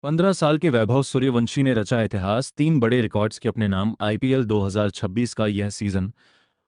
15 साल के वैभव सूर्यवंशी ने रचा इतिहास, 3 बड़े रिकॉर्ड्स के अपने नाम। आईपीएल 2026 का यह सीजन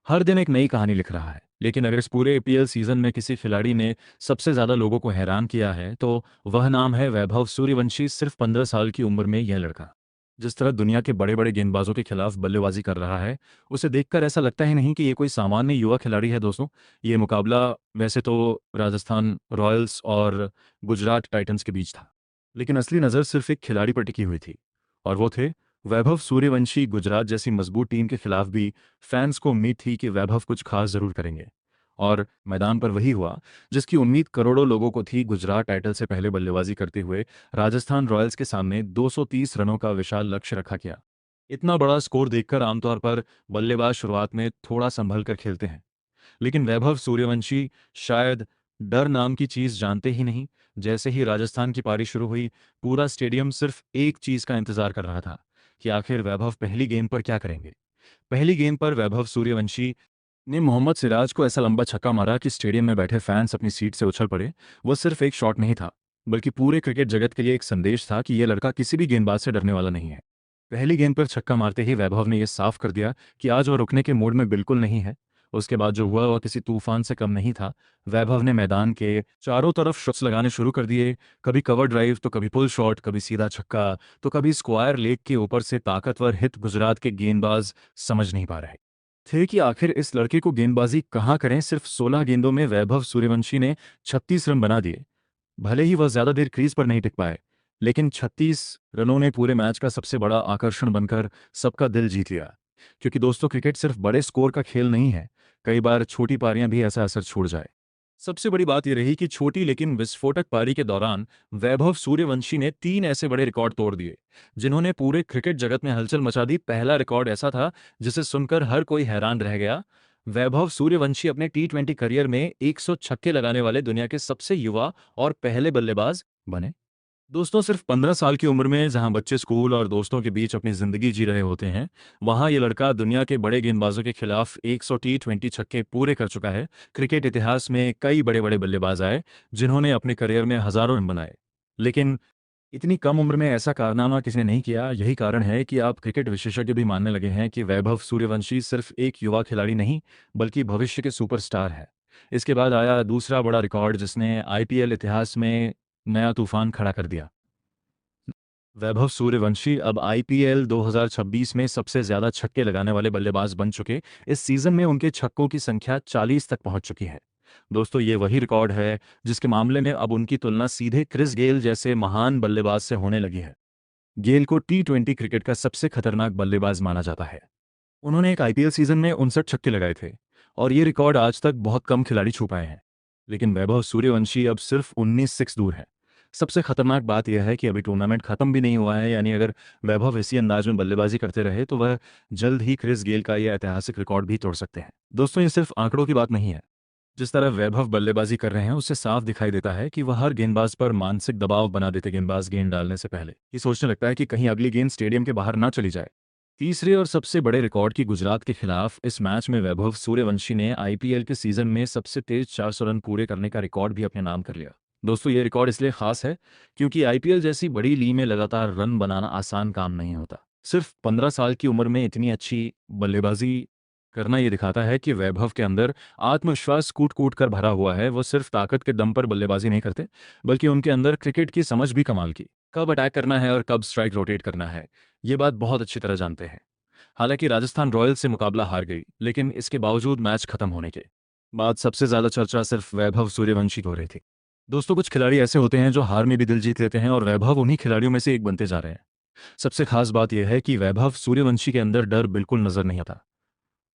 हर दिन एक नई कहानी लिख रहा है। लेकिन अगर इस पूरे आईपीएल सीजन में किसी खिलाड़ी ने सबसे ज्यादा लोगों को हैरान किया है तो वह नाम है वैभव सूर्यवंशी। सिर्फ 15 साल की उम्र में यह लड़का जिस तरह दुनिया के बड़े बड़े गेंदबाजों के खिलाफ बल्लेबाजी कर रहा है, उसे देखकर ऐसा लगता ही नहीं कि ये कोई सामान्य युवा खिलाड़ी है। दोस्तों, ये मुकाबला वैसे तो राजस्थान रॉयल्स और गुजरात टाइटंस के बीच था, लेकिन असली नज़र सिर्फ एक खिलाड़ी पर टिकी हुई थी, और वो थे वैभव सूर्यवंशी। गुजरात जैसी मजबूत टीम के खिलाफ भी फैंस को उम्मीद थी कि वैभव कुछ खास जरूर करेंगे, और मैदान पर वही हुआ जिसकी उम्मीद करोड़ों लोगों को थी। गुजरात टाइटल से पहले बल्लेबाजी करते हुए राजस्थान रॉयल्स के सामने 230 रनों का विशाल लक्ष्य रखा गया। इतना बड़ा स्कोर देखकर आमतौर पर बल्लेबाज शुरुआत में थोड़ा संभल कर खेलते हैं, लेकिन वैभव सूर्यवंशी शायद डर नाम की चीज जानते ही नहीं। जैसे ही राजस्थान की पारी शुरू हुई, पूरा स्टेडियम सिर्फ एक चीज का इंतजार कर रहा था कि आखिर वैभव पहली गेंद पर क्या करेंगे। पहली गेंद पर वैभव सूर्यवंशी ने मोहम्मद सिराज को ऐसा लंबा छक्का मारा कि स्टेडियम में बैठे फैंस अपनी सीट से उछल पड़े। वह सिर्फ एक शॉट नहीं था, बल्कि पूरे क्रिकेट जगत के लिए एक संदेश था कि यह लड़का किसी भी गेंदबाज से डरने वाला नहीं है। पहली गेंद पर छक्का मारते ही वैभव ने यह साफ कर दिया कि आज वह रुकने के मूड में बिल्कुल नहीं है। उसके बाद जो हुआ वह किसी तूफान से कम नहीं था। वैभव ने मैदान के चारों तरफ शॉट्स लगाने शुरू कर दिए। कभी कवर ड्राइव तो कभी पुल शॉट, कभी सीधा छक्का तो कभी स्क्वायर लेग के ऊपर से ताकतवर हिट। गुजरात के गेंदबाज समझ नहीं पा रहे थे कि आखिर इस लड़के को गेंदबाजी कहाँ करें। सिर्फ 16 गेंदों में वैभव सूर्यवंशी ने 36 रन बना दिए। भले ही वह ज्यादा देर क्रीज पर नहीं टिक पाए, लेकिन 36 रनों ने पूरे मैच का सबसे बड़ा आकर्षण बनकर सबका दिल जीत लिया। क्योंकि दोस्तों, क्रिकेट सिर्फ बड़े स्कोर का खेल नहीं है, कई बार छोटी पारियां भी ऐसा असर छोड़ जाए। सबसे बड़ी बात यह रही कि छोटी लेकिन विस्फोटक पारी के दौरान वैभव सूर्यवंशी ने 3 ऐसे बड़े रिकॉर्ड तोड़ दिए जिन्होंने पूरे क्रिकेट जगत में हलचल मचा दी। पहला रिकॉर्ड ऐसा था जिसे सुनकर हर कोई हैरान रह गया। वैभव सूर्यवंशी अपने टी20 करियर में 100 छक्के लगाने वाले दुनिया के सबसे युवा और पहले बल्लेबाज बने। दोस्तों, सिर्फ 15 साल की उम्र में जहां बच्चे स्कूल और दोस्तों के बीच अपनी जिंदगी जी रहे होते हैं, वहां ये लड़का दुनिया के बड़े गेंदबाजों के खिलाफ 100 टी20 छक्के पूरे कर चुका है। क्रिकेट इतिहास में कई बड़े बड़े बल्लेबाज आए जिन्होंने अपने करियर में हजारों रन बनाए, लेकिन इतनी कम उम्र में ऐसा कारनामा किसी ने नहीं किया। यही कारण है कि आप क्रिकेट विशेषज्ञ भी मानने लगे हैं कि वैभव सूर्यवंशी सिर्फ एक युवा खिलाड़ी नहीं, बल्कि भविष्य के सुपरस्टार है। इसके बाद आया दूसरा बड़ा रिकॉर्ड जिसने आईपीएल इतिहास में नया तूफान खड़ा कर दिया। वैभव सूर्यवंशी अब आईपीएल 2026 में सबसे ज्यादा छक्के लगाने वाले बल्लेबाज बन चुके। इस सीजन में उनके छक्कों की संख्या 40 तक पहुंच चुकी है। दोस्तों, ये वही रिकॉर्ड है जिसके मामले में अब उनकी तुलना सीधे क्रिस गेल जैसे महान बल्लेबाज से होने लगी है। गेल को टी20 क्रिकेट का सबसे खतरनाक बल्लेबाज माना जाता है। उन्होंने एक आईपीएल सीजन में 59 छक्के लगाए थे, और ये रिकॉर्ड आज तक बहुत कम खिलाड़ी छू पाए हैं। लेकिन वैभव सूर्यवंशी अब सिर्फ 19 सिक्स दूर है। सबसे खतरनाक बात यह है कि अभी टूर्नामेंट खत्म भी नहीं हुआ है, यानी अगर वैभव इसी अंदाज में बल्लेबाजी करते रहे तो वह जल्द ही क्रिस गेल का यह ऐतिहासिक रिकॉर्ड भी तोड़ सकते हैं। दोस्तों, ये सिर्फ आंकड़ों की बात नहीं है। जिस तरह वैभव बल्लेबाजी कर रहे हैं उससे साफ दिखाई देता है कि वह हर गेंदबाज पर मानसिक दबाव बना देते। गेंदबाज गेंद डालने से पहले ये सोचने लगता है कि कहीं अगली गेंद स्टेडियम के बाहर ना चली जाए। तीसरे और सबसे बड़े रिकॉर्ड की गुजरात के खिलाफ इस मैच में वैभव सूर्यवंशी ने आईपीएल के सीजन में सबसे तेज 400 रन पूरे करने का रिकॉर्ड भी अपने नाम कर लिया। दोस्तों, ये रिकॉर्ड इसलिए खास है क्योंकि आईपीएल जैसी बड़ी लीग में लगातार रन बनाना आसान काम नहीं होता। सिर्फ 15 साल की उम्र में इतनी अच्छी बल्लेबाजी करना ये दिखाता है कि वैभव के अंदर आत्मविश्वास कूट कूट कर भरा हुआ है। वो सिर्फ ताकत के दम पर बल्लेबाजी नहीं करते, बल्कि उनके अंदर क्रिकेट की समझ भी कमाल की। कब अटैक करना है और कब स्ट्राइक रोटेट करना है, ये बात बहुत अच्छी तरह जानते हैं। हालांकि राजस्थान रॉयल्स से मुकाबला हार गई, लेकिन इसके बावजूद मैच खत्म होने के बाद सबसे ज्यादा चर्चा सिर्फ वैभव सूर्यवंशी की हो रही थी। दोस्तों, कुछ खिलाड़ी ऐसे होते हैं जो हार में भी दिल जीत लेते हैं, और वैभव उन्हीं खिलाड़ियों में से एक बनते जा रहे हैं। सबसे खास बात यह है कि वैभव सूर्यवंशी के अंदर डर बिल्कुल नजर नहीं आता।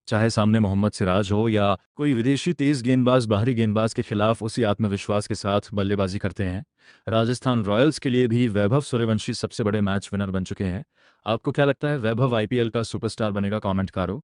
चाहे सामने मोहम्मद सिराज हो या कोई विदेशी तेज गेंदबाज, बाहरी गेंदबाज के खिलाफ उसी आत्मविश्वास के साथ बल्लेबाजी करते हैं। राजस्थान रॉयल्स के लिए भी वैभव सूर्यवंशी सबसे बड़े मैच विनर बन चुके हैं। आपको क्या लगता है, वैभव आईपीएल का सुपरस्टार बनेगा? कमेंट करो।